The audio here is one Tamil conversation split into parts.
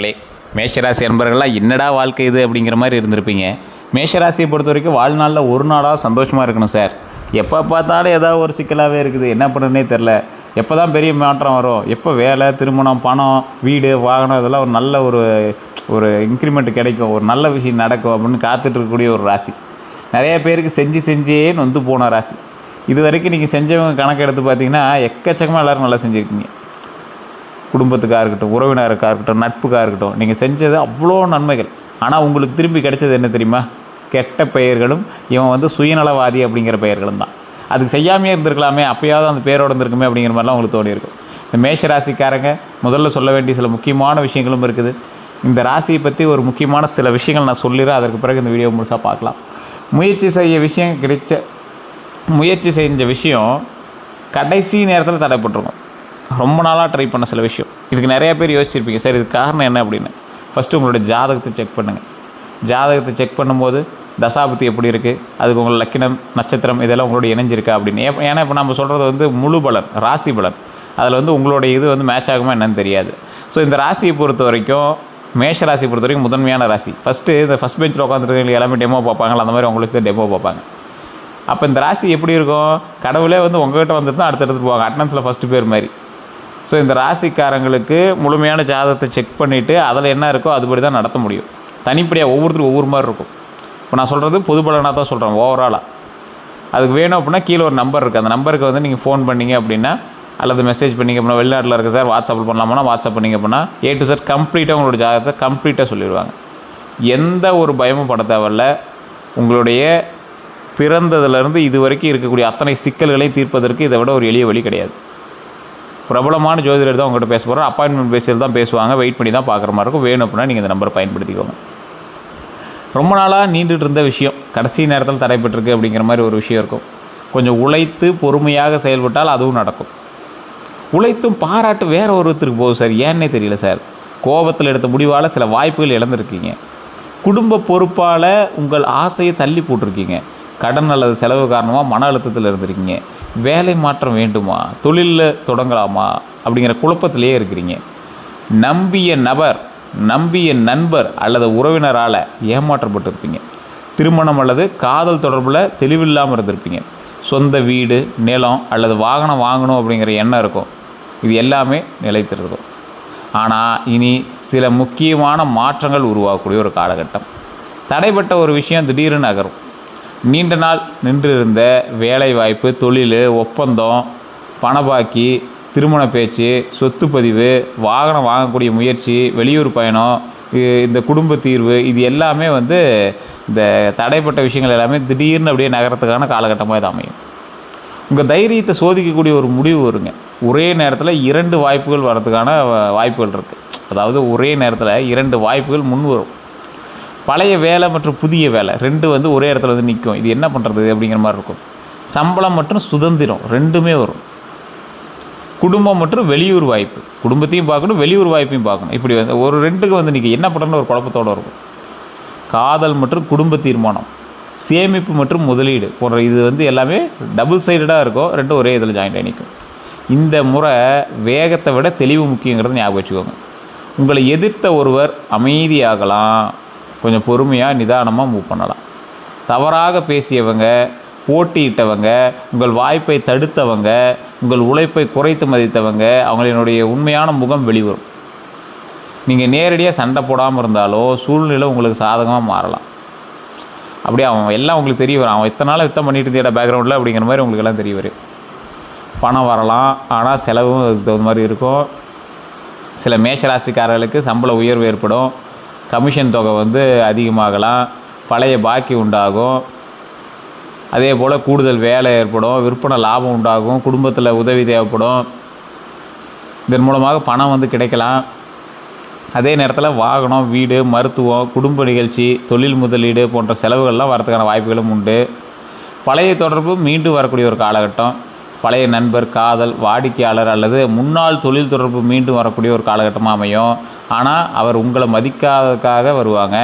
நண்பர்களே, மேஷராசி நண்பர்கள்லாம் என்னடா வாழ்க்கை இது அப்படிங்கிற மாதிரி இருந்திருப்பீங்க. மேஷராசியை பொறுத்த வரைக்கும் வாழ்நாளில் ஒரு நாளாக சந்தோஷமாக இருக்கணும் சார். எப்போ பார்த்தாலும் ஏதாவது ஒரு சிக்கலாகவே இருக்குது, என்ன பண்ணுறதுனே தெரில. எப்போ தான் பெரிய மாற்றம் வரும், எப்போ வேலை, திருமணம், பணம், வீடு, வாகனம் இதெல்லாம் ஒரு நல்ல ஒரு இன்க்ரிமெண்ட் கிடைக்கும், ஒரு நல்ல விஷயம் நடக்கும் அப்படின்னு காத்துட்ருக்கக்கூடிய ஒரு ராசி. நிறைய பேருக்கு செஞ்சே நொந்து போன ராசி. இது வரைக்கும் நீங்கள் செஞ்சவங்க கணக்கு எடுத்து பார்த்தீங்கன்னா எக்கச்சக்கமாக எல்லோரும் நல்லா செஞ்சுருக்கீங்க. குடும்பத்துக்காக இருக்கட்டும், உறவினருக்காக இருக்கட்டும், நட்புக்காக இருக்கட்டும், நீங்கள் செஞ்சது அவ்வளோ நன்மைகள். ஆனால் உங்களுக்கு திரும்பி கிடைச்சது என்ன தெரியுமா? கெட்ட பெயர்களும் இவன் சுயநலவாதி அப்படிங்கிற பெயர்களும் தான். அதுக்கு செய்யாமையே இருந்திருக்கலாமே, அப்போயாவது அந்த பேரோடு இருந்திருக்குமே அப்படிங்கிற மாதிரிலாம் உங்களுக்கு தோணியிருக்கும். இந்த மேஷராசிக்காரங்க முதல்ல சொல்ல வேண்டிய சில முக்கியமான விஷயங்களும் இருக்குது. இந்த ராசியை பற்றி ஒரு முக்கியமான சில விஷயங்கள் நான் சொல்லிடுறேன், அதற்கு பிறகு இந்த வீடியோ முழுசாக பார்க்கலாம். முயற்சி செஞ்ச விஷயம் கடைசி நேரத்தில் தடைப்பட்டிருக்கும். ரொம்ப நாளாக ட்ரை பண்ண சில விஷயம். இதுக்கு நிறைய பேர் யோசிச்சிருப்பீங்க, சார் இதுக்கு காரணம் என்ன அப்படின்னு. ஃபஸ்ட்டு உங்களோட ஜாதகத்தை செக் பண்ணுங்கள். ஜாதகத்தை செக் பண்ணும்போது தசாபுத்தி எப்படி இருக்குது, அதுக்கு உங்களோட லக்கினம், நட்சத்திரம் இதெல்லாம் உங்களோட இணைஞ்சிருக்கா அப்படின்னு. ஏன்னா இப்போ நம்ம சொல்கிறது முழு பலன், ராசி பலன். அதில் உங்களுடைய இது மேட்ச் ஆகுமா என்னன்னு தெரியாது. ஸோ இந்த ராசியை பொறுத்த வரைக்கும், மேஷ ராசியை பொறுத்த வரைக்கும் முதன்மையான ராசி. ஃபஸ்ட்டு இந்த ஃபஸ்ட் பெஞ்சில் உட்காந்துருக்கவங்க எல்லாமே டெமோ பார்ப்பாங்களா, அந்த மாதிரி உங்களுக்கு டெமோ பார்ப்பாங்க. அப்போ இந்த ராசி எப்படி இருக்கும், கடவுளே உங்கள்கிட்ட வந்துட்டு தான் அடுத்தடுத்து போவாங்க, அட்டனன்ஸில் ஃபஸ்ட்டு பேர் மாதிரி. ஸோ இந்த ராசிக்காரங்களுக்கு முழுமையான ஜாதகத்தை செக் பண்ணிவிட்டு அதில் என்ன இருக்கோ அதுபடி தான் நடத்த முடியும். தனிப்படியாக ஒவ்வொருத்தரும் ஒவ்வொரு மாதிரி இருக்கும். இப்போ நான் சொல்கிறது பொது பலனாக தான் சொல்கிறேன், ஓவராலாக. அதுக்கு வேணும் அப்படின்னா கீழே ஒரு நம்பர் இருக்குது, அந்த நம்பருக்கு நீங்கள் ஃபோன் பண்ணிங்க அப்படின்னா, அல்லது மெசேஜ் பண்ணிங்க அப்படின்னா, வெளிநாட்டில் இருக்க சார் வாட்ஸ்அப்பில் பண்ணலாமா, வாட்ஸ்அப் பண்ணிங்க அப்படின்னா A to Z கம்ப்ளீட்டாக உங்களோட ஜாதகத்தை கம்ப்ளீட்டாக சொல்லிடுவாங்க. எந்த ஒரு பயமும் பட தேவையில்ல. உங்களுடைய பிறந்ததுலேருந்து இது வரைக்கும் இருக்கக்கூடிய அத்தனை சிக்கல்களை தீர்ப்பதற்கு இதை விட ஒரு எளிய வழி கிடையாது. பிரபலமான ஜோதிடர் தான் உங்கள்கிட்ட பேச போகிறோம். அப்பாயின்மெண்ட் பேசியில் தான் பேசுவாங்க, வெயிட் பண்ணி தான் பார்க்குற மாதிரி இருக்கும். வேணும் அப்படின்னா நீங்கள் இந்த நம்பரை பயன்படுத்திக்கோங்க. ரொம்ப நாளாக நீண்டுட்டு இருந்த விஷயம் கடைசி நேரத்தில் தடைப்பட்டிருக்கு அப்படிங்கிற மாதிரி ஒரு விஷயம் இருக்கும். கொஞ்சம் உழைத்து பொறுமையாக செயல்பட்டால் அதுவும் நடக்கும். உழைத்தும் பாராட்டு வேறு ஒருத்தருக்கு போகுது சார், ஏன்னே தெரியல சார். கோபத்தில் எடுத்த முடிவால் சில வாய்ப்புகள் இழந்திருக்கீங்க. குடும்ப பொறுப்பால் உங்கள் ஆசையை தள்ளி போட்டிருக்கீங்க. கடன் அல்லது செலவு காரணமாக மன அழுத்தத்தில் இருந்திருக்கீங்க. வேலை மாற்றம் வேண்டுமா, தொழிலில் தொடங்கலாமா அப்படிங்கிற குழப்பத்திலே இருக்கிறீங்க. நம்பிய நண்பர் அல்லது உறவினரால் ஏமாற்றப்பட்டிருப்பீங்க. திருமணம் அல்லது காதல் தொடர்பில் தெளிவில்லாமல் இருந்திருப்பீங்க. சொந்த வீடு, நிலம் அல்லது வாகனம் வாங்கணும் அப்படிங்கிற எண்ணம் இருக்கும். இது எல்லாமே நிலைத்திருக்கும். ஆனால் இனி சில முக்கியமான மாற்றங்கள் உருவாகக்கூடிய ஒரு காலகட்டம். தடைப்பட்ட ஒரு விஷயம் திடீர்னு நகரும். நீண்ட நாள் நின்றிருந்த வேலை வாய்ப்பு, தொழில், ஒப்பந்தம், பணபாக்கி, திருமண பேச்சு, சொத்து பதிவு, வாகனம் வாங்கக்கூடிய முயற்சி, வெளியூர் பயணம், இந்த குடும்ப தீர்வு, இது எல்லாமே இந்த தடைப்பட்ட விஷயங்கள் எல்லாமே திடீர்னு அப்படியே நகரத்துக்கான காலகட்டமாக இது அமையும். உங்கள் தைரியத்தை சோதிக்கக்கூடிய ஒரு முடிவு வருங்க. ஒரே நேரத்தில் 2 வாய்ப்புகள் வரதுக்கான வாய்ப்புகள் இருக்குது. அதாவது ஒரே நேரத்தில் 2 வாய்ப்புகள் முன் வரும். பழைய வேலை மற்றும் புதிய வேலை 2 ஒரே இடத்துல நிற்கும். இது என்ன பண்ணுறது அப்படிங்கிற மாதிரி இருக்கும். சம்பளம் மற்றும் சுதந்திரம் 2மே வரும். குடும்பம் மற்றும் வெளியூர் வாய்ப்பு, குடும்பத்தையும் பார்க்கணும், வெளியூர் வாய்ப்பையும் பார்க்கணும். இப்படி ஒரு 2க்கு நீங்கள் என்ன பண்ணுறன்னு ஒரு குழப்பத்தோடு இருக்கும். காதல் மற்றும் குடும்ப தீர்மானம், சேமிப்பு மற்றும் முதலீடு போன்ற இது எல்லாமே டபுள் சைடடாக இருக்கும். 2 ஒரே இதில் ஜாயிண்ட் ஆகி நிற்கும். இந்த முறை வேகத்தை விட தெளிவு முக்கியங்கிறத ஞாபகம் வச்சுக்கோங்க. உங்களை எதிர்த்த ஒருவர் அமைதியாகலாம், கொஞ்சம் பொறுமையாக நிதானமாக மூவ் பண்ணலாம். தவறாக பேசியவங்க, போட்டியிட்டவங்க, உங்கள் வாய்ப்பை தடுத்தவங்க, உங்கள் உழைப்பை குறைத்து மதித்தவங்க, அவங்களினுடைய உண்மையான முகம் வெளிவரும். நீங்கள் நேரடியாக சண்டை போடாமல் இருந்தாலும் சூழ்நிலை உங்களுக்கு சாதகமாக மாறலாம். அப்படியே அவன் எல்லாம் உங்களுக்கு தெரிய வரும். அவன் இத்தனை நாள் யுத்தம் பண்ணிட்டு இருந்த பேக்ரவுண்டில் அப்படிங்கிற மாதிரி உங்களுக்கு எல்லாம் தெரிய வரும். பணம் வரலாம், ஆனால் செலவும் அதுக்கு தகுந்த மாதிரி இருக்கும். சில மேஷராசிக்காரர்களுக்கு சம்பள உயர்வு ஏற்படும். கமிஷன் தொகை அதிகமாகலாம். பழைய பாக்கி உண்டாகும். அதே போல் கூடுதல் வேலை ஏற்படும். விற்பனை லாபம் உண்டாகும். குடும்பத்தில் உதவி தேவைப்படும். இதன் மூலமாக பணம் கிடைக்கலாம். அதே நேரத்தில் வாகனம், வீடு, மருத்துவம், குடும்ப நிகழ்ச்சி, தொழில் முதலீடு போன்ற செலவுகள்லாம் வரதுக்கான வாய்ப்புகளும் உண்டு. பழைய தொடர்பு மீண்டும் வரக்கூடிய ஒரு காலகட்டம். பழைய நண்பர், காதல், வாடிக்கையாளர் அல்லது முன்னாள் தொழில் தொடர்பு மீண்டும் வரக்கூடிய ஒரு காலகட்டமாக அமையும். ஆனால் அவர் உங்களை மதிக்காததுக்காக வருவாங்க,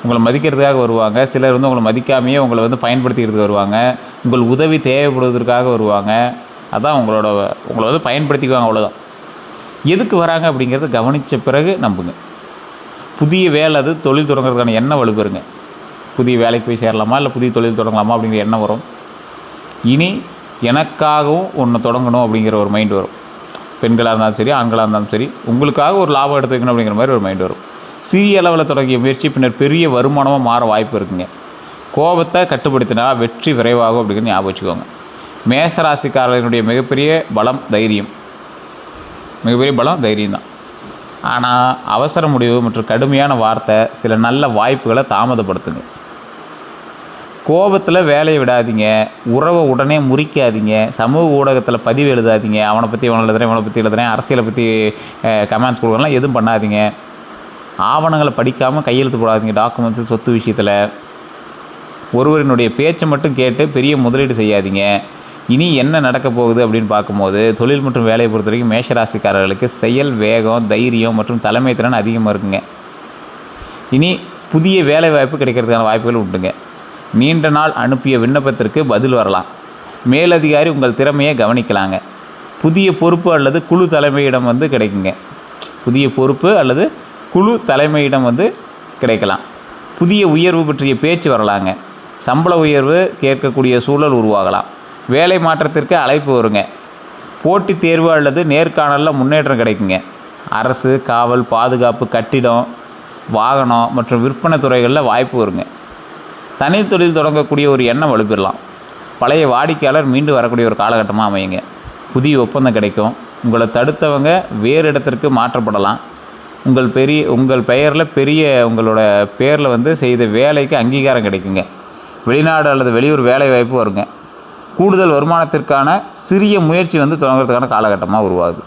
உங்களை மதிக்கிறதுக்காக வருவாங்க. சிலர் உங்களை மதிக்காமையே உங்களை பயன்படுத்திக்கிறதுக்கு வருவாங்க. உங்கள் உதவி தேவைப்படுவதற்காக வருவாங்க. அதான் உங்களை பயன்படுத்திக்குவாங்க, அவ்வளோதான். எதுக்கு வராங்க அப்படிங்கிறத கவனித்த பிறகு நம்புங்க. புதிய வேலை அது தொழில் தொடங்குறதுக்கான எண்ணம் வலுப்பெறுங்க. புதிய வேலைக்கு போய் சேரலாமா இல்லை புதிய தொழில் தொடங்கலாமா அப்படிங்கிற எண்ணம் வரும். இனி எனக்காகவும் ஒன்று தொடங்கணும் அப்படிங்கிற ஒரு மைண்டு வரும். பெண்களாக இருந்தாலும் சரி, ஆண்களாக இருந்தாலும் சரி, உங்களுக்காக ஒரு லாபம் எடுத்து வைக்கணும் அப்படிங்கிற மாதிரி ஒரு மைண்டு வரும். சிறிய அளவில் தொடங்கிய முயற்சி பின்னர் பெரிய வருமானமாக மாற வாய்ப்பு இருக்குங்க. கோபத்தை கட்டுப்படுத்தினா வெற்றி விரைவாகும் அப்படிங்கிறது ஞாபகம் வச்சுக்கோங்க. மேசராசிக்காரர்களுடைய மிகப்பெரிய பலம் தைரியம். மிகப்பெரிய பலம் தைரியம் தான். ஆனால் அவசர முடிவு மற்றும் கடுமையான வார்த்தை சில நல்ல வாய்ப்புகளை தாமதப்படுத்துங்க. கோபத்தில் வேலையை விடாதீங்க. உறவை உடனே முறிக்காதீங்க. சமூக ஊடகத்தில் பதிவு எழுதாதீங்க. அவனை பற்றி இவனை எழுதுறேன், இவனை பற்றி எழுதுறேன், அரசியலை பற்றி கமெண்ட்ஸ் கொடுக்கலாம், எதுவும் பண்ணாதீங்க. ஆவணங்களை படிக்காமல் கையெழுத்து போடாதீங்க. டாக்குமெண்ட்ஸு, சொத்து விஷயத்தில் ஒருவரினுடைய பேச்சை மட்டும் கேட்டு பெரிய முதலீடு செய்யாதீங்க. இனி என்ன நடக்க போகுது அப்படின்னு பார்க்கும்போது தொழில் மற்றும் வேலையை பொறுத்த வரைக்கும் மேஷராசிக்காரர்களுக்கு செயல் வேகம், தைரியம் மற்றும் தலைமை திறன் அதிகமாக இருக்குங்க. இனி புதிய வேலை வாய்ப்பு கிடைக்கிறதுக்கான வாய்ப்புகள் உண்டுங்க. நீண்ட நாள் அனுப்பிய விண்ணப்பத்திற்கு பதில் வரலாம். மேலதிகாரி உங்கள் திறமையை கவனிக்கலாங்க. புதிய பொறுப்பு அல்லது குழு தலைமையிடம் கிடைக்குங்க. புதிய பொறுப்பு அல்லது குழு தலைமையிடம் கிடைக்கலாம். புதிய உயர்வு பற்றிய பேச்சு வரலாங்க. சம்பள உயர்வு கேட்கக்கூடிய சூழல் உருவாகலாம். வேலை மாற்றத்திற்கு அழைப்பு வருங்க. போட்டித் தேர்வு அல்லது நேர்காணலில் முன்னேற்றம் கிடைக்குங்க. அரசு, காவல், பாதுகாப்பு, கட்டிடம், வாகனம் மற்றும் விற்பனை துறைகளில் வாய்ப்பு வருங்க. தனித்தொழில் தொடங்கக்கூடிய ஒரு எண்ணம் வலுப்பெறலாம். பழைய வாடிக்கையாளர் மீண்டும் வரக்கூடிய ஒரு காலகட்டமாக அமையுங்க. புதிய ஒப்பந்தம் கிடைக்கும். உங்களை தடுத்தவங்க வேறு இடத்திற்கு மாற்றப்படலாம். உங்கள் பெயரில் உங்களோட பேரில் செய்த வேலைக்கு அங்கீகாரம் கிடைக்குங்க. வெளிநாடு அல்லது வெளியூர் வேலை வாய்ப்பு வருங்க. கூடுதல் வருமானத்திற்கான சிறிய முயற்சி தொடங்குறதுக்கான காலகட்டமாக உருவாகுது.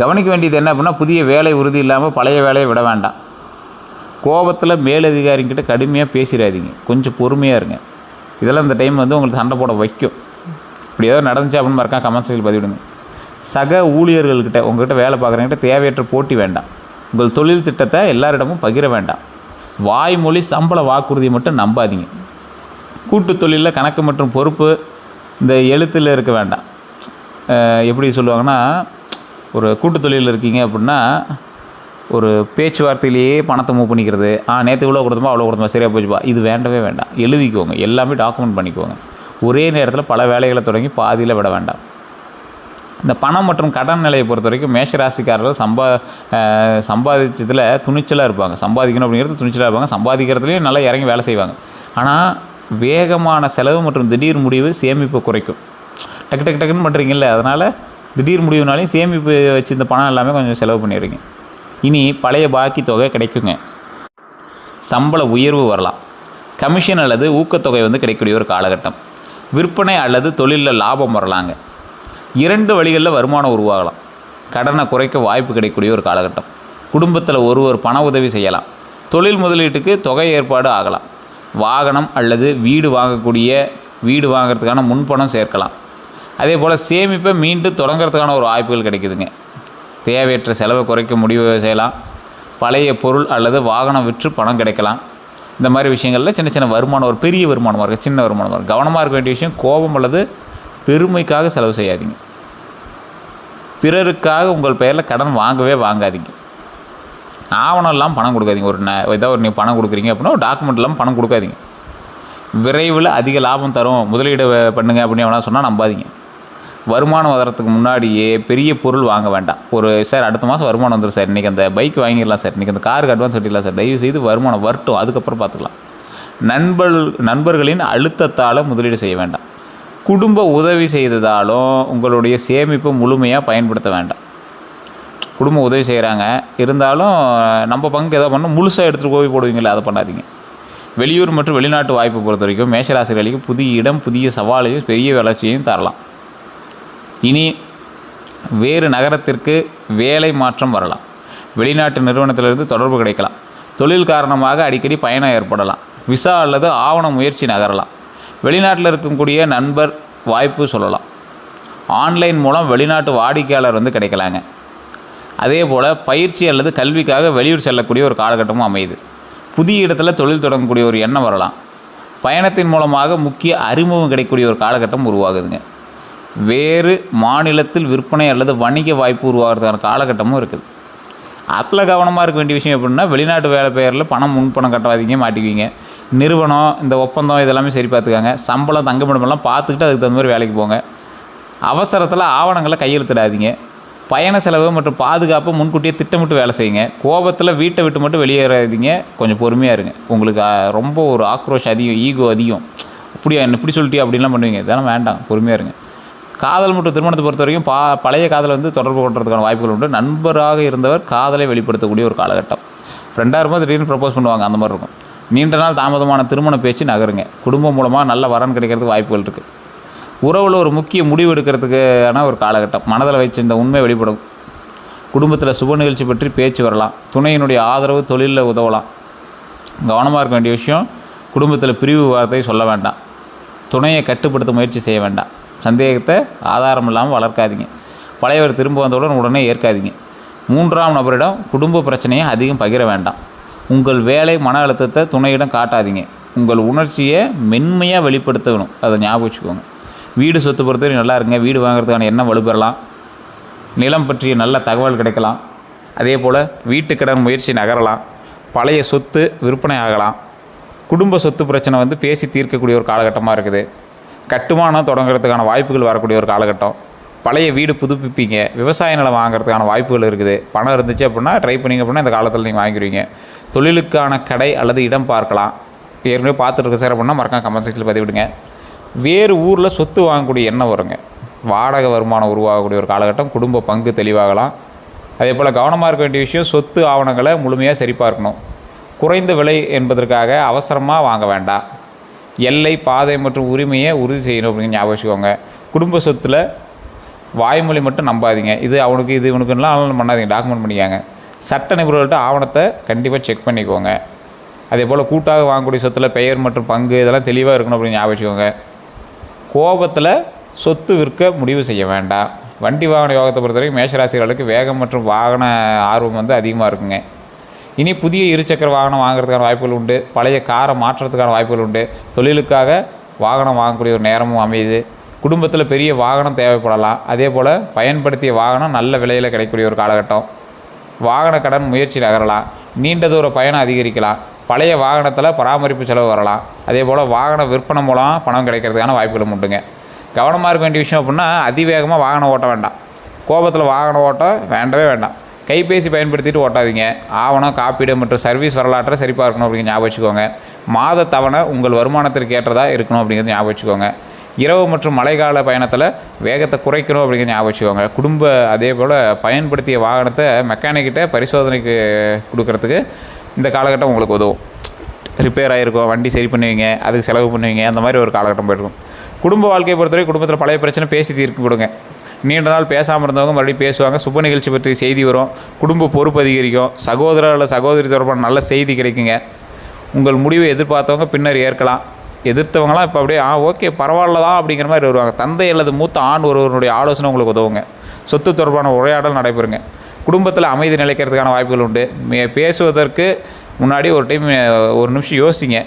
கவனிக்க வேண்டியது என்ன அப்படின்னா, புதிய வேலை உறுதி இல்லாமல் பழைய வேலையை விட வேண்டாம். கோபத்தில் மேலதிகாரிங்கிட்ட கடுமையாக பேசிடாதீங்க. கொஞ்சம் பொறுமையாக இருங்க. இதெல்லாம் இந்த டைம் உங்களுக்கு சண்டை போட வைக்கும். இப்படி ஏதோ நடந்துச்சு அப்படின்னு மறக்காம கமெண்ட்ஸில் பதிவிடுங்க. சக ஊழியர்கள்கிட்ட, உங்கள்கிட்ட வேலை பார்க்குறவங்ககிட்ட தேவையற்ற போட்டி வேண்டாம். உங்கள் தொழில் திட்டத்தை எல்லாரிடமும் பகிர வேண்டாம். வாய்மொழி சம்பள வாக்குறுதியை மட்டும் நம்பாதீங்க. கூட்டு தொழிலில் கணக்கு மற்றும் பொறுப்பு இந்த எழுத்தில் இருக்க வேண்டாம். எப்படி சொல்லுவாங்கன்னா, ஒரு கூட்டு தொழிலில் இருக்கீங்க அப்படின்னா ஒரு பேச்சுவார்த்தையிலேயே பணத்தை மூவ் பண்ணிக்கிறது. நேற்று இவ்வளோ கொடுத்தோமா அவ்வளோ கொடுத்தோமா, சரியாக போச்சுப்பா, இது வேண்டவே வேண்டாம். எழுதிக்கோங்க. எல்லாமே டாக்குமெண்ட் பண்ணிக்கோங்க. ஒரே நேரத்தில் பல வேலைகளை தொடங்கி பாதியில் விட வேண்டாம். இந்த பணம் மற்றும் கடன் நிலையை பொறுத்த வரைக்கும் மேஷராசிக்காரர்கள் சம்பாதிச்சதில் துணிச்சலாக இருப்பாங்க. சம்பாதிக்கணும் அப்படிங்கிறது துணிச்சலாக இருப்பாங்க. சம்பாதிக்கிறதுலேயும் நல்லா இறங்கி வேலை செய்வாங்க. ஆனால் வேகமான செலவு மற்றும் திடீர் முடிவு சேமிப்பை குறைக்கும். டக்குன்னு பண்ணுறீங்கல்ல, அதனால் திடீர் முடிவுனாலையும் சேமிப்பு வச்சு இந்த பணம் எல்லாமே கொஞ்சம் செலவு பண்ணிடுறீங்க. இனி பழைய பாக்கி தொகை கிடைக்குங்க. சம்பள உயர்வு வரலாம். கமிஷன் அல்லது ஊக்கத்தொகை கிடைக்கக்கூடிய ஒரு காலகட்டம். விற்பனை அல்லது தொழிலில் லாபம் வரலாங்க. 2 வழிகளில் வருமானம் உருவாகலாம். கடனை குறைக்க வாய்ப்பு கிடைக்கக்கூடிய ஒரு காலகட்டம். குடும்பத்தில் ஒருவர் பண உதவி செய்யலாம். தொழில் முதலீட்டுக்கு தொகை ஏற்பாடு ஆகலாம். வாகனம் அல்லது வீடு வாங்கிறதுக்கான முன்பணம் சேர்க்கலாம். அதே போல் சேமிப்பை மீண்டும் தொடங்கிறதுக்கான ஒரு வாய்ப்புகள் கிடைக்குதுங்க. தேவையற்ற செலவை குறைக்க முடிவு செய்யலாம். பழைய பொருள் அல்லது வாகனம் விற்று பணம் கிடைக்கலாம். இந்த மாதிரி விஷயங்களில் சின்ன சின்ன வருமானம், ஒரு பெரிய வருமானமாக இருக்குது, சின்ன வருமானமாக இருக்குது. கவனமாக இருக்க வேண்டிய விஷயம், கோபம் அல்லது பெருமைக்காக செலவு செய்யாதீங்க. பிறருக்காக உங்கள் பெயரில் கடன் வாங்காதீங்க. ஆவணம் இல்லாமல் பணம் கொடுக்காதீங்க. ஏதாவது நீங்கள் பணம் கொடுக்குறீங்க அப்படின்னா டாக்குமெண்ட் இல்லாமல் பணம் கொடுக்காதீங்க. விரைவில் அதிக லாபம் தரும், முதலீடு பண்ணுங்க அப்படின்னு எவனா சொன்னால் நம்பாதீங்க. வருமானம் வரத்துக்கு முன்னாடியே பெரிய பொருள் வாங்க வேண்டாம். சார் அடுத்த மாதம் வருமானம் வந்துடும் சார், இன்றைக்கி அந்த பைக் வாங்கிடலாம் சார், இன்றைக்கி அந்த காருக்கு அட்வான்ஸ் கட்டிடலாம் சார், தயவு செய்து வருமானம் வரட்டும், அதுக்கப்புறம் பார்த்துக்கலாம். நண்பர்களின் அழுத்தத்தால் முதலீடு செய்ய வேண்டாம். குடும்ப உதவி செய்ததாலும் உங்களுடைய சேமிப்பை முழுமையாக பயன்படுத்த வேண்டாம். குடும்பம் உதவி செய்கிறாங்க, இருந்தாலும் நம்ம பங்கு எதாவது பண்ணால் முழுசாக எடுத்துகிட்டு போய் போடுவீங்களே, அதை பண்ணாதீங்க. வெளியூர் மற்றும் வெளிநாட்டு வாய்ப்பை பொறுத்த வரைக்கும் மேஷராசிகளுக்கு புதிய இடம், புதிய சவாலையும் பெரிய வளர்ச்சியையும் தரலாம். இனி வேறு நகரத்திற்கு வேலை மாற்றம் வரலாம். வெளிநாட்டு நிறுவனத்திலிருந்து தொடர்பு கிடைக்கலாம். தொழில் காரணமாக அடிக்கடி பயணம் ஏற்படலாம். விசா அல்லது ஆவண முயற்சி நகரலாம். வெளிநாட்டில் இருக்கக்கூடிய நண்பர் வாய்ப்பு சொல்லலாம். ஆன்லைன் மூலம் வெளிநாட்டு வாடிக்கையாளர் கிடைக்கலாங்க. அதே போல் பயிற்சி அல்லது கல்விக்காக வெளியூர் செல்லக்கூடிய ஒரு காலகட்டமும் அமையுது. புதிய இடத்துல தொழில் தொடங்கக்கூடிய ஒரு எண்ணம் வரலாம். பயணத்தின் மூலமாக முக்கிய அறிமுகம் கிடைக்கக்கூடிய ஒரு காலகட்டம் உருவாகுதுங்க. வேறு மாநிலத்தில் விற்பனை அல்லது வணிக வாய்ப்பு உருவாகிறதுக்கான காலகட்டமும் இருக்குது. அதில் கவனமாக இருக்க வேண்டிய விஷயம் எப்படின்னா, வெளிநாட்டு வேலை பெயரில் முன்பணம் கட்டாதீங்க, மாட்டிக்குவீங்க. நிறுவனம் இந்த ஒப்பந்தம் இதெல்லாமே சரி பார்த்துக்காங்க. சம்பளம் தங்குமிடமெல்லாம் பார்த்துக்கிட்டு அதுக்கு தகுந்த மாதிரி வேலைக்கு போங்க. அவசரத்தில் ஆவணங்களை கையெழுத்திடாதீங்க. பயண செலவு மற்றும் பாதுகாப்பை முன்கூட்டியே திட்டமிட்டு வேலை செய்யுங்க. கோபத்தில் வீட்டை விட்டு மட்டும் வெளியேறாதீங்க. கொஞ்சம் பொறுமையாக இருங்க. உங்களுக்கு ரொம்ப ஒரு ஆக்ரோஷம் அதிகம், ஈகோ அதிகம். அப்படியா என்ன இப்படி சொல்லிட்டியா அப்படின்லாம் பண்ணுவீங்க. இதெல்லாம் வேண்டாம், பொறுமையாக இருங்க. காதல் மற்றும் திருமணத்தை பொறுத்த வரைக்கும் பழைய காதலை தொடர்பு கொள்றதுக்கான வாய்ப்புகள் உண்டு. நண்பராக இருந்தவர் காதலை வெளிப்படுத்தக்கூடிய ஒரு காலகட்டம். ஃப்ரெண்டாக இருக்கும்போது திடீர்னு ப்ரப்போஸ் பண்ணுவாங்க, அந்த மாதிரி இருக்கும். நீண்ட நாள் தாமதமான திருமண பேச்சு நகருங்க. குடும்பம் மூலமாக நல்ல வரன் கிடைக்கிறதுக்கு வாய்ப்புகள் இருக்குது. உறவில் ஒரு முக்கிய முடிவு எடுக்கிறதுக்கான ஒரு காலகட்டம். மனதில் வச்சிருந்த உண்மை வெளிப்படும். குடும்பத்தில் சுப நிகழ்ச்சி பற்றி பேச்சு வரலாம். துணையினுடைய ஆதரவு தொழிலில் உதவலாம். கவனமாக இருக்க வேண்டிய விஷயம், குடும்பத்தில் பிரிவு வார்த்தை சொல்ல வேண்டாம். துணையை கட்டுப்படுத்த முயற்சி செய்ய வேண்டாம். சந்தேகத்தை ஆதாரம் இல்லாமல் வளர்க்காதீங்க. பழையவர் திரும்ப வந்தவுடன் உடனே ஏற்காதீங்க. 3ஆம் நபரிடம் குடும்ப பிரச்சனையை அதிகம் பகிர வேண்டாம். உங்கள் வேலை மன அழுத்தத்தை துணையிடம் காட்டாதீங்க. உங்கள் உணர்ச்சியை மென்மையாக வெளிப்படுத்தணும், அதை ஞாபகம் வச்சுக்கோங்க. வீடு சொத்து பொறுத்தவரை நல்லா இருங்க. வீடு வாங்குறதுக்கான எண்ணம் வலுப்பெறலாம். நிலம் பற்றிய நல்ல தகவல் கிடைக்கலாம். அதே போல் வீட்டுக்கடன் முயற்சி நகரலாம். பழைய சொத்து விற்பனை ஆகலாம். குடும்ப சொத்து பிரச்சனை பேசி தீர்க்கக்கூடிய ஒரு காலகட்டமாக இருக்குது. கட்டுமானம் தொடங்குறதுக்கான வாய்ப்புகள் வரக்கூடிய ஒரு காலகட்டம். பழைய வீடு புதுப்பிப்பீங்க. விவசாய நிலம் வாங்குறதுக்கான வாய்ப்புகள் இருக்குது. பணம் இருந்துச்சு அப்படின்னா ட்ரை பண்ணிங்க அப்படின்னா இந்த காலத்தில் நீங்கள் வாங்கிடுவீங்க. தொழிலுக்கான கடை அல்லது இடம் பார்க்கலாம். ஏற்கனவே பார்த்துட்டு சார் அப்படின்னா மறக்காம கமெண்ட் செக்ஷனில் பதிவிடுங்க. வேறு ஊரில் சொத்து வாங்கக்கூடிய எண்ணம் வருங்க. வாடகை வருமானம் உருவாகக்கூடிய ஒரு காலகட்டம். குடும்ப பங்கு தெளிவாகலாம். அதே போல் கவனமாக இருக்க வேண்டிய விஷயம், சொத்து ஆவணங்களை முழுமையாக சரிபார்க்கணும். குறைந்த விலை என்பதற்காக அவசரமாக வாங்க வேண்டாம். எல்லை பாதை மற்றும் உரிமையை உறுதி செய்யணும் அப்படின்னு ஞாபகம் வச்சுக்கோங்க. குடும்ப சொத்தில் வாய்மொழி மட்டும் நம்பாதீங்க. இது அவனுக்கு இது இவனுக்குலாம் பண்ணாதீங்க. டாக்குமெண்ட் பண்ணிக்காங்க. சட்ட நிபுணர்கள்ட்ட ஆவணத்தை கண்டிப்பாக செக் பண்ணிக்கோங்க. அதே போல் கூட்டாக வாங்கக்கூடிய சொத்தில் பெயர் மற்றும் பங்கு இதெல்லாம் தெளிவாக இருக்கணும் அப்படின்னு ஞாபகம் வச்சுக்கோங்க. கோபத்தில் சொத்து விற்க முடிவு செய்ய வேண்டாம். வண்டி வாகன யோகத்தை பொறுத்தவரைக்கும் மேஷராசிகளுக்கு வேகம் மற்றும் வாகன ஆர்வம் அதிகமாக இருக்குங்க. இனி புதிய இருசக்கர வாகனம் வாங்குறதுக்கான வாய்ப்புகள் உண்டு. பழைய காரை மாற்றுறதுக்கான வாய்ப்புகள் உண்டு. தொழிலுக்காக வாகனம் வாங்கக்கூடிய ஒரு நேரமும் அமையுது. குடும்பத்தில் பெரிய வாகனம் தேவைப்படலாம். அதே போல் பயன்படுத்திய வாகனம் நல்ல விலையில் கிடைக்கக்கூடிய ஒரு காலகட்டம். வாகன கடன் முயற்சி நகரலாம். நீண்ட தூர பயணம் அதிகரிக்கலாம். பழைய வாகனத்தில் பராமரிப்பு செலவு வரலாம். அதே போல் வாகன விற்பனை மூலம் பணம் கிடைக்கிறதுக்கான வாய்ப்புகளும் உண்டுங்க. கவனமாக இருக்க வேண்டிய விஷயம் அப்படின்னா, அதிவேகமாக வாகனம் ஓட்ட வேண்டாம். கோபத்தில் வாகனம் ஓட்ட வேண்டவே வேண்டாம். கைபேசி பயன்படுத்திட்டு ஓட்டாதீங்க. ஆவணம் காப்பீடு மற்றும் சர்வீஸ் வரலாற்றை சரிபார்க்கணும் அப்படிங்கிற ஞாபகம் வச்சுக்கோங்க. மாத தவணை உங்கள் வருமானத்திற்கு ஏற்றதாக இருக்கணும் அப்படிங்கிறது ஞாபகம் வச்சுக்கோங்க. இரவு மற்றும் மழைக்கால பயணத்தில் வேகத்தை குறைக்கணும் அப்படிங்கிற ஞாபகம் வச்சுக்கோங்க. அதே போல் பயன்படுத்திய வாகனத்தை மெக்கானிக்கிட்ட பரிசோதனைக்கு கொடுக்கறதுக்கு இந்த காலகட்டம் உங்களுக்கு உதவும். ரிப்பேர் ஆகிருக்கும், வண்டி சரி பண்ணுவீங்க, அதுக்கு செலவு பண்ணுவீங்க, அந்த மாதிரி ஒரு காலகட்டம் போய்ருக்கும். குடும்ப வாழ்க்கையை பொறுத்தவரை குடும்பத்தில் பழைய பிரச்சனை பேசி தீர்க்க கொடுங்க. நீண்ட நாள் பேசாமல் இருந்தவங்க மறுபடியும் பேசுவாங்க. சுப நிகழ்ச்சி பற்றி செய்தி வரும். குடும்ப பொறுப்பு அதிகரிக்கும். சகோதரர் அல்லது சகோதரி தொடர்பான நல்ல செய்தி கிடைக்குங்க. உங்கள் முடிவை எதிர்பார்த்தவங்க பின்னர் ஏற்கலாம். எதிர்த்தவங்களாம் இப்போ அப்படியே ஓகே பரவாயில்ல தான் அப்படிங்கிற மாதிரி வருவாங்க. தந்தை அல்லது மூத்த ஆண் ஒருவருடைய ஆலோசனை உங்களுக்கு உதவுங்க. சொத்து தொடர்பான உரையாடல் நடைபெறுங்க. குடும்பத்தில் அமைதி நிலைக்கிறதுக்கான வாய்ப்புகள் உண்டு. பேசுவதற்கு முன்னாடி ஒரு நிமிஷம் யோசிங்க.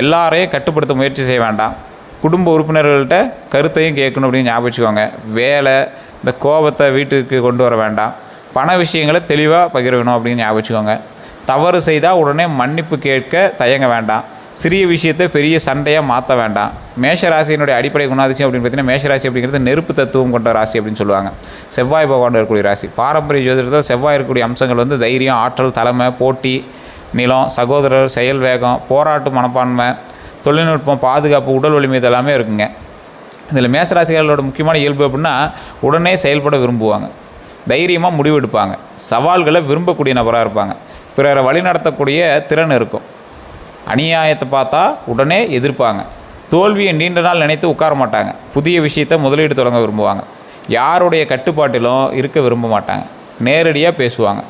எல்லாரையும் கட்டுப்படுத்த முயற்சி செய்ய வேண்டாம். குடும்ப உறுப்பினர்கள்ட்ட கருத்தையும் கேட்கணும் அப்படின்னு ஞாபகம் வச்சுக்கோங்க. வேலை இந்த கோபத்தை வீட்டுக்கு கொண்டு வர வேண்டாம். பண விஷயங்களை தெளிவாக பகிரணும் அப்படின்னு ஞாபகம் வச்சுக்கோங்க. தவறு செய்தால் உடனே மன்னிப்பு கேட்க தயங்க வேண்டாம். சிறிய விஷயத்தை பெரிய சண்டையாக மாற்ற வேண்டாம். மேஷராசியினுடைய அடிப்படை குணாதிசயம் அப்படின்னு பார்த்தீங்கன்னா, மேஷராசி அப்படிங்கிறது நெருப்பு தத்துவம் கொண்ட ராசி அப்படின்னு சொல்லுவாங்க. செவ்வாய் பகவான் இருக்கக்கூடிய ராசி. பாரம்பரிய ஜோதிடத்தில் செவ்வாய் இருக்கக்கூடிய அம்சங்கள் தைரியம், ஆற்றல், தலைமை, போட்டி, நிலம், சகோதரர், செயல் வேகம், போராட்டு மனப்பான்மை, தொழில்நுட்பம், பாதுகாப்பு, உடல் வலிமை இதெல்லாமே இருக்குங்க. இதில் மேஷராசிகளோட முக்கியமான இயல்பு அப்படின்னா, உடனே செயல்பட விரும்புவாங்க. தைரியமாக முடிவெடுப்பாங்க. சவால்களை விரும்பக்கூடிய நபராக இருப்பாங்க. பிறரை வழிநடத்தக்கூடிய திறன் இருக்கும். அநியாயத்தை பார்த்தா உடனே எதிர்ப்பாங்க. தோல்வியை நீண்ட நாள் நினைத்து உட்கார மாட்டாங்க. புதிய விஷயத்தை முதலீடு தொடங்க விரும்புவாங்க. யாருடைய கட்டுப்பாட்டிலும் இருக்க விரும்ப மாட்டாங்க. நேரடியாக பேசுவாங்க.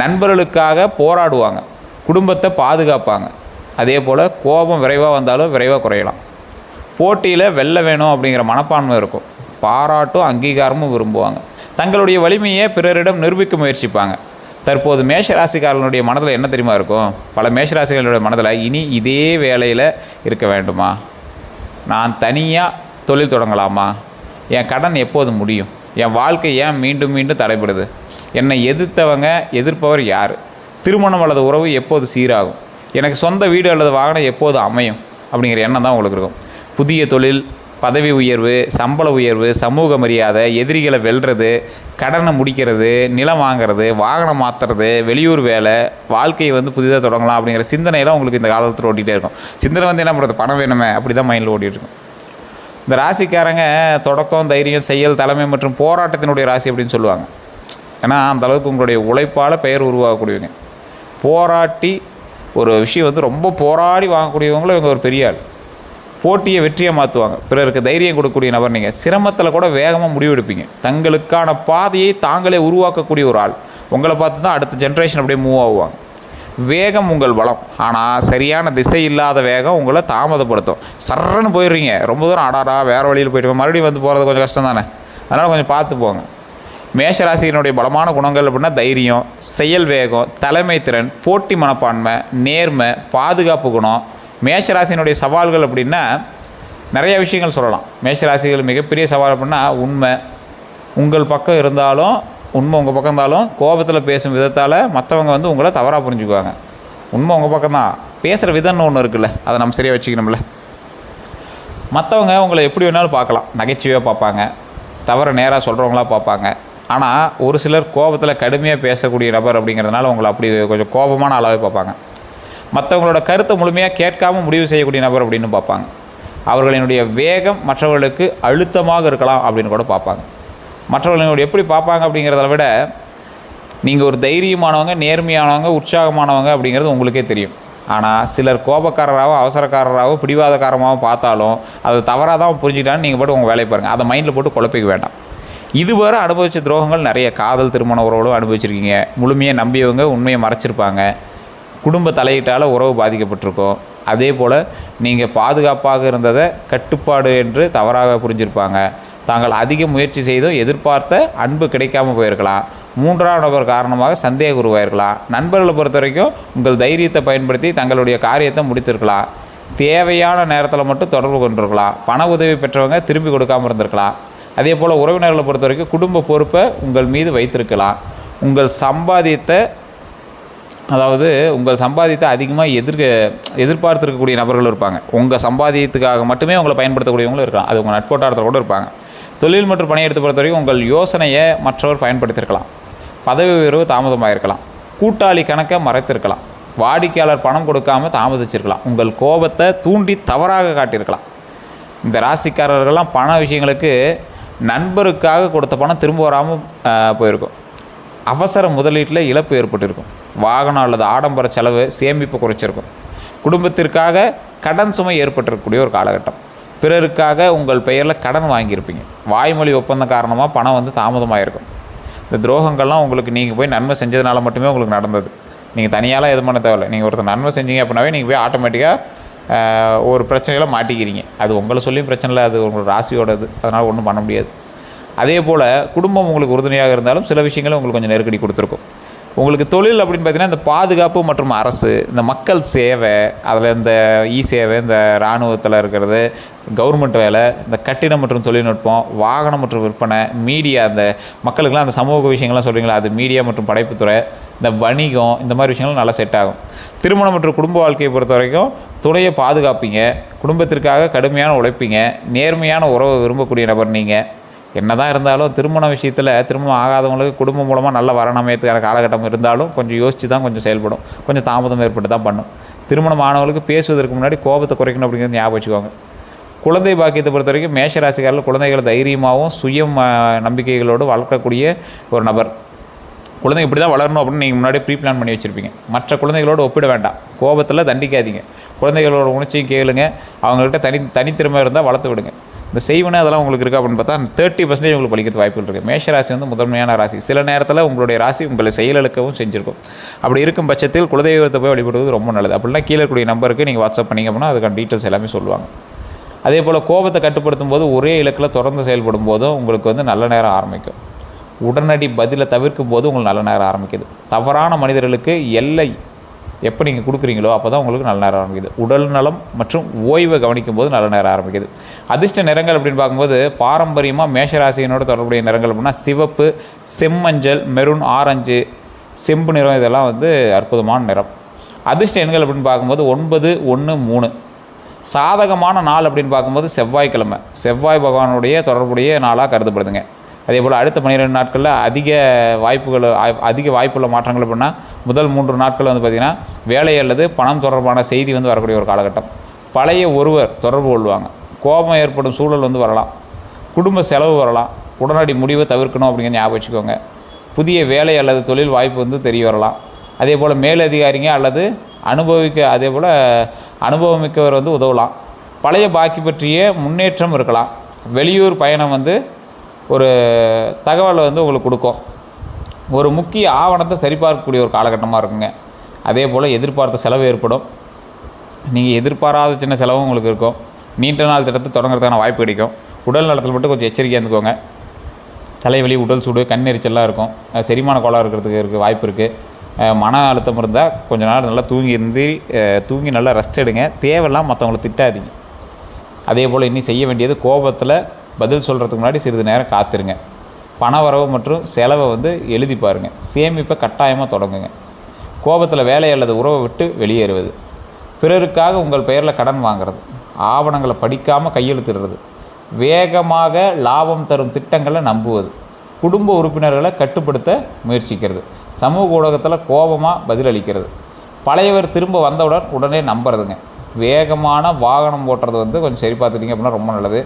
நண்பர்களுக்காக போராடுவாங்க. குடும்பத்தை பாதுகாப்பாங்க. அதே போல் கோபம் விரைவாக வந்தாலும் விரைவாக குறையலாம். போட்டியில் வெல்ல வேணும் அப்படிங்கிற மனப்பான்மை இருக்கும். பாராட்டும் அங்கீகாரமும் விரும்புவாங்க. தங்களுடைய வலிமையை பிறரிடம் நிரூபிக்க முயற்சிப்பாங்க. தற்போது மேஷராசிக்காரர்களுடைய மனதில் என்ன தெரியுமா இருக்கும்? பல மேஷராசிகளுடைய மனதில் இனி இதே வேலையில் இருக்க வேண்டுமா? நான் தனியாக தொழில் தொடங்கலாமா? என் கடன் எப்போது முடியும், என் வாழ்க்கை ஏன் மீண்டும் மீண்டும் தடைபடுது, என்னை எதிர்ப்பவர் யார், திருமணம் அல்லது உறவு எப்போது சீராகும், எனக்கு சொந்த வீடு அல்லது வாகனம் எப்போது அமையும் அப்படிங்கிற எண்ணம் தான் உங்களுக்கு இருக்கும். புதிய தொழில், பதவி உயர்வு, சம்பள உயர்வு, சமூக மரியாதை, எதிரிகளை வெல்றது, கடனை முடிக்கிறது, நிலம் வாங்கிறது, வாகனம் மாற்றுறது, வெளியூர் வேலை, வாழ்க்கையை புதிதாக தொடங்கலாம் அப்படிங்கிற சிந்தனையெல்லாம் உங்களுக்கு இந்த காலத்தில் ஓட்டிகிட்டே இருக்கும். சிந்தனை என்ன பண்ணுறது, பணம் வேணுமே, அப்படி தான் மைண்டில் ஓட்டிகிட்டு இருக்கும். இந்த ராசிக்காரங்க தொடக்கம், தைரியம், செயல், தலைமை மற்றும் போராட்டத்தினுடைய ராசி அப்படின்னு சொல்லுவாங்க. ஏன்னா அந்தளவுக்கு உங்களுடைய உழைப்பால் பெயர் உருவாகக்கூடியவங்க. போராட்டி ஒரு விஷயம் ரொம்ப போராடி வாங்கக்கூடியவங்களும் இவங்க ஒரு பெரிய ஆள். போட்டியை வெற்றியை மாற்றுவாங்க. பிறருக்கு தைரியம் கொடுக்கக்கூடிய நபர். நீங்கள் சிரமத்தில் கூட வேகமாக முடிவெடுப்பீங்க. தங்களுக்கான பாதையை தாங்களே உருவாக்கக்கூடிய ஒரு ஆள். உங்களை பார்த்து தான் அடுத்த ஜென்ரேஷன் அப்படியே மூவ் ஆகுவாங்க. வேகம் உங்கள் பலம். ஆனால் சரியான திசை இல்லாத வேகம் உங்களை தாமதப்படுத்தும். சர்றன்னு போயிடுறீங்க, ரொம்ப தூரம் ஆடாடா வேறு வழியில் போய்ட்டு மறுபடியும் போகிறது கொஞ்சம் கஷ்டம் தானே. அதனால் கொஞ்சம் பார்த்து போங்க. மேஷராசியினுடைய பலமான குணங்கள் அப்படின்னா தைரியம், செயல் வேகம், தலைமை திறன், போட்டி மனப்பான்மை, நேர்மை, பாதுகாப்பு குணம். மேஷராசியினுடைய சவால்கள் அப்படின்னா நிறைய விஷயங்கள் சொல்லலாம். மேஷராசிகள் மிகப்பெரிய சவால் அப்படின்னா உண்மை உங்கள் பக்கம் இருந்தாலும், உண்மை உங்கள் பக்கம் இருந்தாலும் கோபத்தில் பேசும் விதத்தால் மற்றவங்க உங்களை தவறாக புரிஞ்சுக்குவாங்க. உண்மை உங்கள் பக்கம் தான், பேசுகிற விதம்னு ஒன்று இருக்குல்ல, அதை நம்ம சரியாக வச்சுக்கணும்ல. மற்றவங்க உங்களை எப்படி வேணாலும் பார்க்கலாம், நகைச்சுவையாக பார்ப்பாங்க, தவற நேராக சொல்கிறவங்களா பார்ப்பாங்க. ஆனால் ஒரு சிலர் கோபத்தில் கடுமையாக பேசக்கூடிய நபர் அப்படிங்கிறதுனால உங்களை அப்படி கொஞ்சம் கோபமான அளவே பார்ப்பாங்க. மற்றவங்களோட கருத்தை முழுமையாக கேட்காமல் முடிவு செய்யக்கூடிய நபர் அப்படின்னு பார்ப்பாங்க. அவர்களினுடைய வேகம் மற்றவர்களுக்கு அழுத்தமாக இருக்கலாம் அப்படின்னு கூட பார்ப்பாங்க. மற்றவர்களுடைய எப்படி பார்ப்பாங்க அப்படிங்கிறத விட நீங்கள் ஒரு தைரியமானவங்க, நேர்மையானவங்க, உற்சாகமானவங்க அப்படிங்கிறது உங்களுக்கே தெரியும். ஆனால் சிலர் கோபக்காரராகவும் அவசரக்காரராகவும் பிடிவாதக்காரமாகவும் பார்த்தாலும் அது தவறாக தான் புரிஞ்சுக்கிட்டான்னு நீங்கள் போட்டு உங்கள் வேலையை பாருங்கள். அதை மைண்டில் போட்டு குழப்பிக்க வேண்டாம். இதுவரை அனுபவித்த துரோகங்கள் நிறைய. காதல், திருமண உறவுகளும் அனுபவிச்சிருக்கீங்க. முழுமையாக நம்பியவங்க உண்மையை மறைச்சிருப்பாங்க. குடும்ப தலையீட்டால் உறவு பாதிக்கப்பட்டிருக்கும். அதே போல் நீங்கள் பாதுகாப்பாக இருந்ததை கட்டுப்பாடு என்று தவறாக புரிஞ்சிருப்பாங்க. தாங்கள் அதிக முயற்சி செய்தும் எதிர்பார்த்த அன்பு கிடைக்காமல் போயிருக்கலாம். மூன்றாம் நபர் காரணமாக சந்தேகம் உருவாயிருக்கலாம். நண்பர்களை பொறுத்த வரைக்கும் உங்கள் தைரியத்தை பயன்படுத்தி தங்களுடைய காரியத்தை முடித்திருக்கலாம். தேவையான நேரத்தில் மட்டும் தொடர்பு கொண்டிருக்கலாம். பண உதவி பெற்றவங்க திரும்பி கொடுக்காமல் இருந்திருக்கலாம். அதே போல் உறவினர்களை பொறுத்த வரைக்கும் குடும்ப பொறுப்பை உங்கள் மீது வைத்திருக்கலாம். உங்கள் சம்பாதியத்தை அதிகமாக எதிர்பார்த்துருக்கக்கூடிய நபர்களும் இருப்பாங்க. உங்கள் சம்பாதியத்துக்காக மட்டுமே உங்களை பயன்படுத்தக்கூடியவங்களும் இருக்கலாம். அது உங்கள் நட்போட்டாரத்தில் கூட இருப்பாங்க. தொழில் மற்றும் பணியிடத்தை பொறுத்த வரைக்கும் உங்கள் யோசனையை மற்றவர் பயன்படுத்தியிருக்கலாம். பதவி உயர்வு தாமதமாக இருக்கலாம். கூட்டாளி கணக்கை மறைத்திருக்கலாம். வாடிக்கையாளர் பணம் கொடுக்காமல் தாமதிச்சிருக்கலாம். உங்கள் கோபத்தை தூண்டி தவறாக காட்டியிருக்கலாம். இந்த ராசிக்காரர்கள்லாம் பண விஷயங்களுக்கு நண்பருக்காக கொடுத்த பணம் திரும்ப வராமல் போயிருக்கும். அவசர முதலீட்டில் இழப்பு ஏற்பட்டிருக்கும். வாகனம் அல்லது ஆடம்பர செலவு சேமிப்பு குறைச்சிருக்கும். குடும்பத்திற்காக கடன் சுமை ஏற்பட்டிருக்கக்கூடிய ஒரு காலகட்டம். பிறருக்காக உங்கள் பெயரில் கடன் வாங்கியிருப்பீங்க. வாய்மொழி ஒப்பந்தம் காரணமாக பணம் தாமதமாக இருக்கும். இந்த துரோகங்கள்லாம் உங்களுக்கு நீங்கள் போய் நன்மை செஞ்சதுனால மட்டுமே உங்களுக்கு நடந்தது. நீங்கள் தனியாலாம் எது பண்ண தேவையில்லை. நீங்கள் ஒருத்தர் நன்மை செஞ்சீங்க அப்படின்னாவே நீங்கள் போய் ஆட்டோமேட்டிக்காக ஒரு பிரச்சனையில் மாட்டிக்கிறீங்க. அது உங்களை சொல்லியும் பிரச்சனை இல்லை, அது உங்களோட ராசியோடது. அதனால் ஒன்றும் பண்ண முடியாது. அதே போல் குடும்பம் உங்களுக்கு உறுதுணையாக இருந்தாலும் சில விஷயங்களும் உங்களுக்கு கொஞ்சம் நெருக்கடி கொடுத்துருக்கும். உங்களுக்கு தொழில் அப்படின்னு பார்த்தீங்கன்னா இந்த பாதுகாப்பு மற்றும் அரசு, இந்த மக்கள் சேவை, அதில் இந்த சேவை, இந்த இராணுவத்தில் இருக்கிறது, கவர்மெண்ட் வேலை, இந்த கட்டிடம் மற்றும் தொழில்நுட்பம், வாகனம் மற்றும் விற்பனை, மீடியா, இந்த மக்களுக்கெல்லாம் அந்த சமூக விஷயங்கள்லாம் சொல்கிறீங்களா, அது மீடியா மற்றும் படைப்புத்துறை, இந்த வணிகம், இந்த மாதிரி விஷயங்கள் நல்லா செட் ஆகும். திருமணம் மற்றும் குடும்ப வாழ்க்கையை பொறுத்த வரைக்கும் துணையை பாதுகாப்பீங்க. குடும்பத்திற்காக கடுமையான உழைப்பீங்க. நேர்மையான உறவை விரும்பக்கூடிய நபர் நீங்கள். என்ன தான் இருந்தாலும் திருமண விஷயத்தில் திருமணம் ஆகாதவங்களுக்கு குடும்பம் மூலமாக நல்ல வரணம் அமையத்துக்கான காலகட்டம் இருந்தாலும் கொஞ்சம் யோசித்து தான் கொஞ்சம் செயல்படும். கொஞ்சம் தாமதம் ஏற்பட்டு தான் பண்ணும். திருமணம் ஆனவங்களுக்கு பேசுவதற்கு முன்னாடி கோபத்தை குறைக்கணும் அப்படிங்கிறது ஞாபகம் வச்சுக்கோங்க. குழந்தை பாக்கியத்தை பொறுத்த வரைக்கும் மேஷராசிக்காரர்கள் குழந்தைகளை தைரியமாகவும் சுய நம்பிக்கைகளோடு வளர்க்கக்கூடிய ஒரு நபர். குழந்தைங்க இப்படி தான் வளரணும் அப்படின்னு நீங்கள் முன்னாடி ப்ரீ பிளான் பண்ணி வச்சுருப்பீங்க. மற்ற குழந்தைகளோடு ஒப்பிட வேண்டாம். கோபத்தில் தண்டிக்காதீங்க. குழந்தைகளோட உணர்ச்சியும் கேளுங்க. அவங்கள்ட்ட தனித்திறமை இருந்தால் வளர்த்து விடுங்க. இந்த செய்வனே அதெல்லாம் உங்களுக்கு இருக்குது அப்படின்னு பார்த்தா 30% உங்களுக்கு பலிக்கிறது வாய்ப்புகள் இருக்குது. மேஷராசி முதன்மையான ராசி. சில நேரத்தில் உங்களுடைய ராசி உங்களை செயலிழக்கவும் செஞ்சுருக்கும். அப்படி இருக்கும் பட்சத்தில் குலதெய்வத்தை போய் வழிபடுவது ரொம்ப நல்லது. அப்படின்னா கீழே இருக்கக்கூடிய நம்பருக்கு நீங்கள் வாட்ஸ்அப் பண்ணிங்க அப்படின்னா அதுக்கான டீட்டெயில்ஸ் எல்லாமே சொல்லுவாங்க. அதே போல் கோபத்தை கட்டுப்படுத்தும் போது ஒரே இலக்கில் தொடர்ந்து செயல்படும் போதும் உங்களுக்கு நல்ல நேரம் ஆரம்பிக்கும். உடனடி பதிலை தவிர்க்கும் போது உங்களுக்கு நல்ல நேரம் ஆரம்பிக்குது. தவறான மனிதர்களுக்கு எல்லை எப்போ நீங்கள் கொடுக்குறீங்களோ அப்போ தான் உங்களுக்கு நல்ல நேரம் ஆரம்பிக்குது. உடல் நலம் மற்றும் ஓய்வை கவனிக்கும் போது நல்ல நேரம் ஆரம்பிக்குது. அதிர்ஷ்ட நிறங்கள் அப்படின்னு பார்க்கும்போது பாரம்பரியமாக மேஷராசியினோட தொடர்புடைய நிறங்கள் அப்படின்னா சிவப்பு, செம்மஞ்சள், மெரூன், ஆரஞ்சு, செம்பு நிறம் இதெல்லாம் வந்து அற்புதமான நிறம். அதிர்ஷ்ட எண்கள் அப்படின்னு பார்க்கும்போது 9, 1, 3. சாதகமான நாள் அப்படின்னு பார்க்கும்போது செவ்வாய்க்கிழமை, செவ்வாய் பகவானுடைய தொடர்புடைய நாளாக கருதப்படுதுங்க. அதே போல் அடுத்த 12 நாட்களில் அதிக வாய்ப்புள்ள மாற்றங்கள் அப்படின்னா முதல் 3 நாட்கள் வந்து பார்த்திங்கன்னா வேலை அல்லது பணம் தொடர்பான செய்தி வந்து வரக்கூடிய ஒரு காலகட்டம். பழைய ஒருவர் தொடர்பு கொள்வாங்க. கோபம் ஏற்படும் சூழல் வந்து வரலாம். குடும்ப செலவு வரலாம். உடனடி முடிவை தவிர்க்கணும் அப்படிங்கிற ஞாபகம் வச்சுக்கோங்க. புதிய வேலை அல்லது தொழில் வாய்ப்பு வந்து தெரிய வரலாம். அதே போல் மேலதிகாரிங்க அல்லது அனுபவமிக்கவர் வந்து உதவலாம். பழைய பாக்கி பற்றிய முன்னேற்றம் இருக்கலாம். வெளியூர் பயணம் வந்து ஒரு தகவலை வந்து உங்களுக்கு கொடுக்கும். ஒரு முக்கிய ஆவணத்தை சரிபார்க்கக்கூடிய ஒரு காலகட்டமாக இருக்குங்க. அதே போல் எதிர்பார்த்த செலவு ஏற்படும். நீங்கள் எதிர்பாராத சின்ன செலவும் உங்களுக்கு இருக்கும். நீண்ட நாள் திட்டத்தை தொடங்குறதுக்கான வாய்ப்பு கிடைக்கும். உடல் நலத்தில் மட்டும் கொஞ்சம் எச்சரிக்கையாக இருந்துக்கோங்க. தலைவலி, உடல் சூடு, கண்ணெரிச்சல்லாம் இருக்கும். செரிமான கோளாறு இருக்கிறதுக்கு வாய்ப்பு இருக்குது. மன அழுத்தம் இருந்தால் கொஞ்ச நாள் நல்லா தூங்கி நல்லா ரெஸ்ட் எடுங்க. தேவையில்லாம் மற்றவங்களை திட்டாதீங்க. அதே போல் இன்னும் செய்ய வேண்டியது கோபத்தில் பதில் சொல்கிறதுக்கு முன்னாடி சிறிது நேரம் காத்துருங்க. பண வரவு மற்றும் செலவை வந்து எழுதி பாருங்கள். சேமிப்பை கட்டாயமாக தொடங்குங்க. கோபத்தில் வேலை அல்லது உறவை விட்டு வெளியேறுவது, பிறருக்காக உங்கள் பெயரில் கடன் வாங்கிறது, ஆவணங்களை படிக்காமல் கையெழுத்திடுறது, வேகமாக லாபம் தரும் திட்டங்களை நம்புவது, குடும்ப உறுப்பினர்களை கட்டுப்படுத்த முயற்சிக்கிறது, சமூக ஊடகத்தில் கோபமாக பதிலளிக்கிறது, பழையவர் திரும்ப வந்தவுடன் உடனே நம்புறதுங்க. வேகமான வாகனம் ஓட்டுறது வந்து கொஞ்சம் சரி பார்த்துட்டிங்க அப்படின்னா ரொம்ப நல்லது.